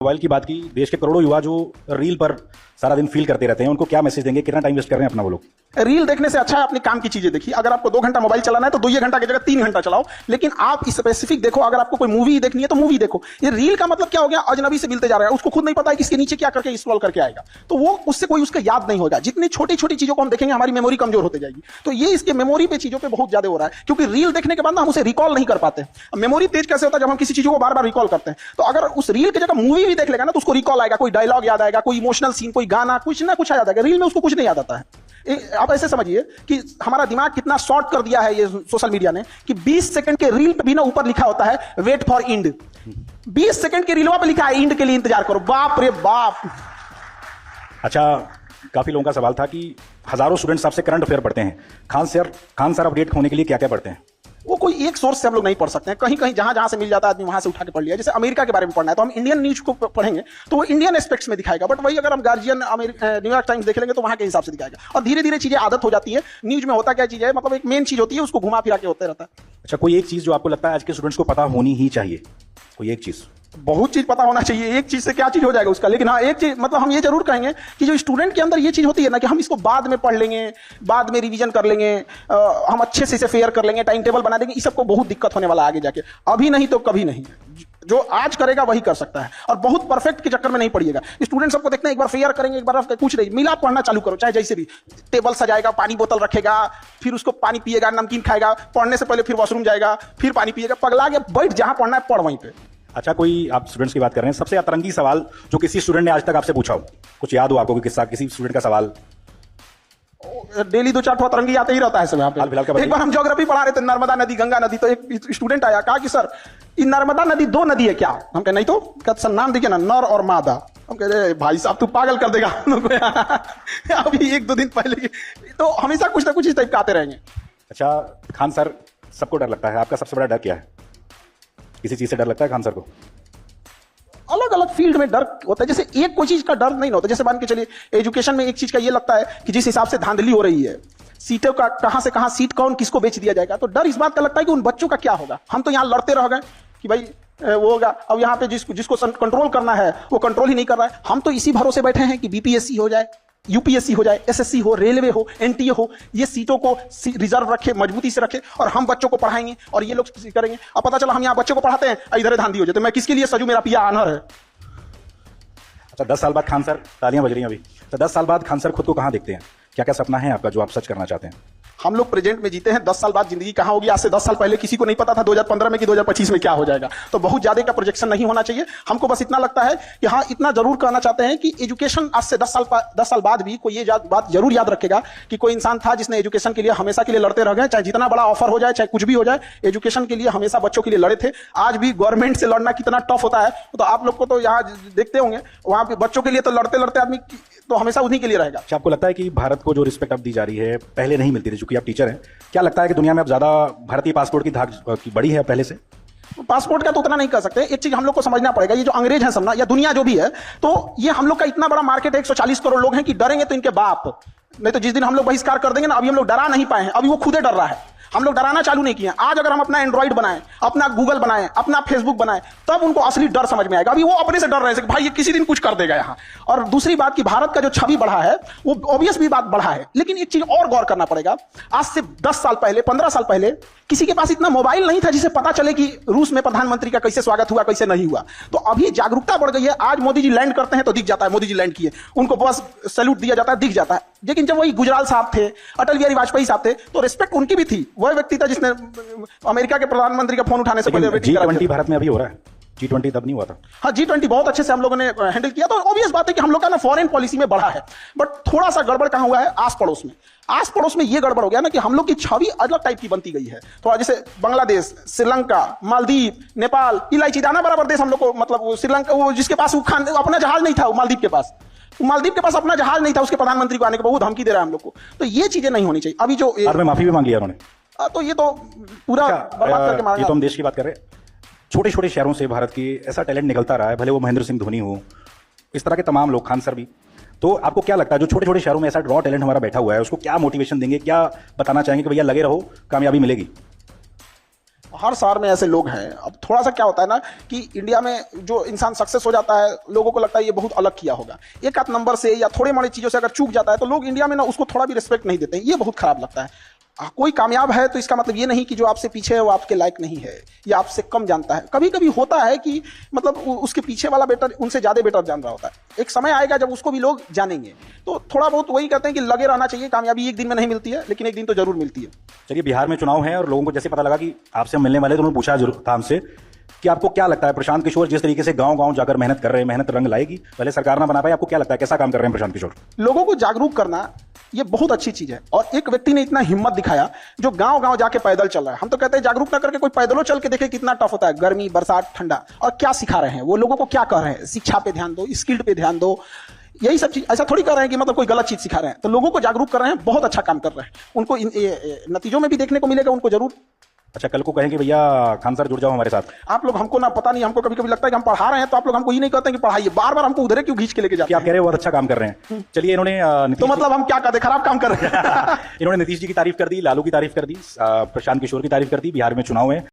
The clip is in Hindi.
मोबाइल की बात की, देश के करोड़ों युवा जो रील पर सारा दिन फील करते रहते हैं, उनको क्या मैसेज देंगे? कितना टाइम वेस्ट कर रहे हैं अपना वो लोग? रील देखने से अच्छा है अपने काम की चीजें देखिए। अगर आपको 2 घंटा मोबाइल चलाना है तो 2 घंटा की जगह 3 घंटा चलाओ, लेकिन आप स्पेसिफिक देखो। अगर आपको कोई मूवी देखनी है तो मूवी देखो। ये रील का मतलब क्या हो गया? अजनबी से मिलते जा रहा है, उसको खुद नहीं पता है कि इसके नीचे क्या करके स्क्रॉल करके आएगा, तो वो उससे कोई उसका याद नहीं होगा। जितनी छोटी छोटी चीजों को हम देखेंगे हमारी मेमोरी कमजोर होती जाएगी। तो ये इसके मेमोरी पे चीजों पे बहुत ज्यादा हो रहा है, क्योंकि रील देखने के बाद ना हम उसे रिकॉल नहीं कर पाते। मेमोरी तेज कैसे होता है? जब हम किसी चीज को बार बार रिकॉल करते हैं। तो अगर उस रील की जगह मूवी भी देख लेगा ना तो उसको रिकॉल आएगा, कोई डायलॉग याद आएगा, कोई इमोशनल सीन, कोई गाना, कुछ ना कुछ याद आएगा। रील में उसको कुछ नहीं याद आता है। आप ऐसे समझिए कि हमारा दिमाग कितना शॉर्ट कर दिया है ये सोशल मीडिया ने, कि 20 सेकंड के रील पे भी ना ऊपर लिखा होता है वेट फॉर इंड। 20 सेकंड के रीलवा पे लिखा है इंड के लिए इंतजार करो। बाप रे बाप। अच्छा, काफी लोगों का सवाल था कि हजारों स्टूडेंट्स आपसे करंट अफेयर पढ़ते हैं। खान सर अपडेट होने के लिए क्या क्या पढ़ते हैं? वो कोई एक सोर्स से हम लोग नहीं पढ़ सकते हैं। कहीं कहीं जहां जहां से मिल जाता है आदमी वहां से उठा के पढ़ लिया। जैसे अमेरिका के बारे में पढ़ना है तो हम इंडियन न्यूज को पढ़ेंगे तो वो इंडियन एस्पेक्ट्स में दिखाएगा, बट वही अगर हम गार्जियन न्यूयॉर्क टाइम्स देख लेंगे तो वहां के हिसाब से दिखाएगा। और धीरे धीरे चीजें आदत हो जाती है। न्यूज में होता क्या चीज है, मतलब एक मेन चीज होती है, उसको घुमा फिरा के होते रहता है। अच्छा, कोई एक चीज जो आपको लगता है आज के स्टूडेंट्स को पता होनी ही चाहिए? कोई एक चीज? बहुत चीज पता होना चाहिए। एक चीज से क्या चीज हो जाएगा उसका, लेकिन हाँ एक चीज मतलब हम ये जरूर कहेंगे कि जो स्टूडेंट के अंदर ये चीज होती है ना कि हम इसको बाद में पढ़ लेंगे, बाद में रिवीजन कर लेंगे, हम अच्छे से इसे फेयर कर लेंगे, टाइम टेबल बना देंगे, इस सबको बहुत दिक्कत होने वाला आगे जाके। अभी नहीं तो कभी नहीं। जो आज करेगा वही कर सकता है, और बहुत परफेक्ट के चक्कर में नहीं पड़िएगा। स्टूडेंट सबको देखते हैं एक बार फेयर करेंगे, एक बार कुछ नहीं मिला पढ़ना चालू करो, चाहे जैसे भी। टेबल सजाएगा, पानी बोतल रखेगा, फिर उसको पानी पिएगा, नमकीन खाएगा, पढ़ने से पहले फिर वॉशरूम जाएगा, फिर पानी पिएगा, पगला गया। बैठ जहां पढ़ना है पढ़ वहीं पे। अच्छा, कोई आप स्टूडेंट्स की बात कर रहे हैं, सबसे अतरंगी सवाल जो किसी स्टूडेंट ने आज तक आपसे पूछा हो, कुछ याद हो आपको कोई किस्सा, किसी स्टूडेंट का सवाल? डेली 2-4 अतरंगी आते ही रहता है समय पे। एक बार हम ज्योग्राफी पढ़ा रहे थे, नर्मदा नदी, गंगा नदी, तो एक स्टूडेंट आया, कहा कि सर ये नर्मदा नदी 2 नदी है क्या? हम कहे नहीं तो। कहते सर नाम देखिए ना, नर और मादा। हम कह रहे भाई साहब तू पागल कर देगा अभी 1-2 दिन पहले। तो हमेशा कुछ ना कुछ इस टाइप का आते रहेंगे। अच्छा, खान सर सबको डर लगता है, आपका सबसे बड़ा डर क्या है? किसी चीज से डर लगता है खान सर को? अलग अलग फील्ड में डर होता है। जैसे एक कोई चीज का डर नहीं होता। जैसे मान के चलिए एजुकेशन में एक चीज का ये लगता है कि जिस हिसाब से धांधली हो रही है, सीटों का कहां से कहां सीट कौन किसको बेच दिया जाएगा, तो डर इस बात का लगता है कि उन बच्चों का क्या होगा। हम तो यहां लड़ते रह गए कि भाई वो होगा, अब यहाँ पे जिसको कंट्रोल करना है वो कंट्रोल ही नहीं कर रहा है। हम तो इसी भरोसे बैठे हैं कि बीपीएससी हो जाए, यूपीएससी हो जाए, एसएससी हो, रेलवे हो, एनटीए हो, ये सीटों को रिजर्व रखे, मजबूती से रखे, और हम बच्चों को पढ़ाएंगे और ये लोग करेंगे। अब पता चला हम यहाँ बच्चों को पढ़ाते हैं, इधर धांधी हो जाते। मैं किसके लिए सजू? मेरा पिया आनर है। अच्छा, 10 साल बाद खान सर, तालियां बज रही हैं अभी, तो 10 साल बाद खान सर खुद को कहां देखते हैं? क्या क्या सपना है आपका जो आप सच करना चाहते हैं? हम लोग प्रेजेंट में जीते हैं। 10 साल बाद जिंदगी कहां होगी आज से 10 साल पहले किसी को नहीं पता था 2015 में कि 2025 में क्या हो जाएगा। तो बहुत ज्यादा का प्रोजेक्शन नहीं होना चाहिए। हमको बस इतना लगता है कि हाँ इतना जरूर कहना चाहते हैं कि एजुकेशन आज से 10 साल बाद भी कोई ये बात जरूर याद रखेगा कि कोई इंसान था जिसने एजुकेशन के लिए हमेशा के लिए लड़ते रह गए। चाहे जितना बड़ा ऑफर हो जाए, चाहे कुछ भी हो जाए, एजुकेशन के लिए हमेशा बच्चों के लिए लड़े थे। आज भी गवर्नमेंट से लड़ना कितना टफ होता है तो आप लोग को तो यहाँ देखते होंगे, वहां पे बच्चों के लिए तो लड़ते लड़ते आदमी तो हमेशा उन्हीं के लिए रहेगा। अच्छा, आपको लगता है कि भारत को जो रिस्पेक्ट अब दी जा रही है पहले नहीं मिलती थी? चूंकि आप टीचर हैं, क्या लगता है कि दुनिया में अब ज्यादा भारतीय पासपोर्ट की धाक बढ़ी है पहले से? पासपोर्ट का तो उतना नहीं कह सकते। एक चीज हम लोग को समझना पड़ेगा, ये जो अंग्रेज हैं सब ना, या दुनिया जो भी है, तो ये हम लोग का इतना बड़ा मार्केट है, 140 करोड़ लोग हैं, कि डरेंगे तो इनके बाप। नहीं तो जिस दिन हम लोग बहिष्कार कर देंगे ना, अभी हम लोग डरा नहीं पाए हैं, अभी वो खुदे डर रहा है। हम लोग डराना चालू नहीं किए। आज अगर हम अपना एंड्रॉइड बनाएं, अपना गूगल बनाएं, अपना फेसबुक बनाएं, तब उनको असली डर समझ में आएगा। अभी वो अपने से डर रहे हैं कि भाई ये किसी दिन कुछ कर देगा यहाँ। और दूसरी बात कि भारत का जो छवि बढ़ा है वो ऑब्वियस भी बात बढ़ा है, लेकिन एक चीज और गौर करना पड़ेगा। आज से 10 साल पहले, 15 साल पहले किसी के पास इतना मोबाइल नहीं था जिसे पता चले कि रूस में प्रधानमंत्री का कैसे स्वागत हुआ, कैसे नहीं हुआ। तो अभी जागरूकता बढ़ गई है। आज मोदी जी लैंड करते हैं तो दिख जाता है मोदी जी लैंड किए, उनको बस सैल्यूट दिया जाता है, दिख जाता है। लेकिन जब वही गुजराल साहब थे, अटल बिहारी वाजपेयी साहब थे, तो रिस्पेक्ट उनकी भी थी। वह व्यक्ति था जिसने अमेरिका के प्रधानमंत्री का फोन उठाने से पहले G20 भारत में अभी हो रहा है, G20 तब नहीं हुआ था। हाँ, G20 बहुत अच्छे से हम लोगों ने हैंडल किया। तो ऑब्वियस बात है कि हम लोग का ना फॉरेन पॉलिसी में बढ़ा है, बट थोड़ा सा गड़बड़ कहां हुआ है? आस पड़ोस में। आस पड़ोस में ये गड़बड़ हो गया ना कि हम लोग की छवि अलग टाइप की बनती गई है। थोड़ा जैसे बांग्लादेश, श्रीलंका, मालदीव, नेपाल, इलायची दाना बराबर देश हम लोग को, मतलब श्रीलंका, वो जिसके पास अपना जहाज नहीं था, मालदीव के पास अपना जहाज नहीं था, उसके प्रधानमंत्री को आने के बहुत धमकी दे रहा है हम लोग को। तो ये चीजें नहीं होनी चाहिए। अभी जो माफी भी मांग लिया उन्होंने, तो ये तो पूरा बर्बाद करके मारा। ये तो हम देश की बात कर रहे हैं। छोटे छोटे शहरों से भारत की ऐसा टैलेंट निकलता रहा है, भले वो महेंद्र सिंह धोनी हो, इस तरह के तमाम लोग, खान सर भी। तो आपको क्या लगता है जो छोटे छोटे शहरों में ऐसा रॉ टैलेंट हमारा बैठा हुआ है, उसको क्या मोटिवेशन देंगे, क्या बताना चाहेंगे कि भैया लगे रहो, कामयाबी मिलेगी? हर शहर में ऐसे लोग हैं। अब थोड़ा सा क्या होता है ना कि इंडिया में जो इंसान सक्सेस हो जाता है, लोगों को लगता है ये बहुत अलग किया होगा। एक आध नंबर से या थोड़े मोड़े चीजों से अगर चूक जाता है तो लोग इंडिया में ना उसको थोड़ा भी रिस्पेक्ट नहीं देते हैं। ये बहुत खराब लगता है। कोई कामयाब है तो इसका मतलब ये नहीं कि जो आपसे पीछे है वो आपके लायक नहीं है या आपसे कम जानता है। कभी कभी होता है कि मतलब उसके पीछे वाला बेटर उनसे ज्यादा बेटर जान रहा होता है। एक समय आएगा जब उसको भी लोग जानेंगे। तो थोड़ा बहुत वही कहते हैं कि लगे रहना चाहिए। कामयाबी एक दिन में नहीं मिलती है, लेकिन एक दिन तो जरूर मिलती है। चलिए, बिहार में चुनाव है और लोगों को जैसे पता लगा कि आपसे हम मिलने वाले, तो उन्होंने पूछा जरूर था हमसे कि आपको क्या लगता है प्रशांत किशोर जिस तरीके से गांव-गांव जाकर मेहनत कर रहे हैं, मेहनत रंग लाएगी? पहले सरकार ना बना पाई, आपको क्या लगता है कैसा काम कर रहे हैं प्रशांत किशोर? लोगों को जागरूक करना ये बहुत अच्छी चीज है। और एक व्यक्ति ने इतना हिम्मत दिखाया जो गांव गांव जाके पैदल चल रहा है। हम तो कहते हैं जागरूक ना करके कोई पैदलों चल के देखे कितना टफ होता है, गर्मी बरसात ठंडा। और क्या सिखा रहे हैं वो, लोगों को क्या कर रहे हैं? शिक्षा पे ध्यान दो, स्किल्ड पे ध्यान दो, यही सब चीज। ऐसा थोड़ी कर रहे हैं कि मतलब कोई गलत चीज सिखा रहे हैं। तो लोगों को जागरूक कर रहे हैं, बहुत अच्छा काम कर रहे हैं। उनको नतीजों में भी देखने को मिलेगा उनको जरूर। अच्छा, कल को कहेंगे भैया खान सर जुड़ जाओ हमारे साथ। आप लोग हमको ना पता नहीं, हमको कभी कभी लगता है कि हम पढ़ा रहे हैं तो आप लोग हमको ये नहीं कहते कि पढ़ाइए। बार बार हमको उधर क्यों खींच के लेके जाते क्या आप कह रहे हो? बहुत अच्छा काम कर रहे हैं। चलिए, इन्होंने तो मतलब हम क्या कहते, खराब काम कर रहे हैं? इन्होंने नीतीश जी की तारीफ कर दी, लालू की तारीफ कर दी, प्रशांत किशोर की तारीफ कर दी। बिहार में चुनाव है।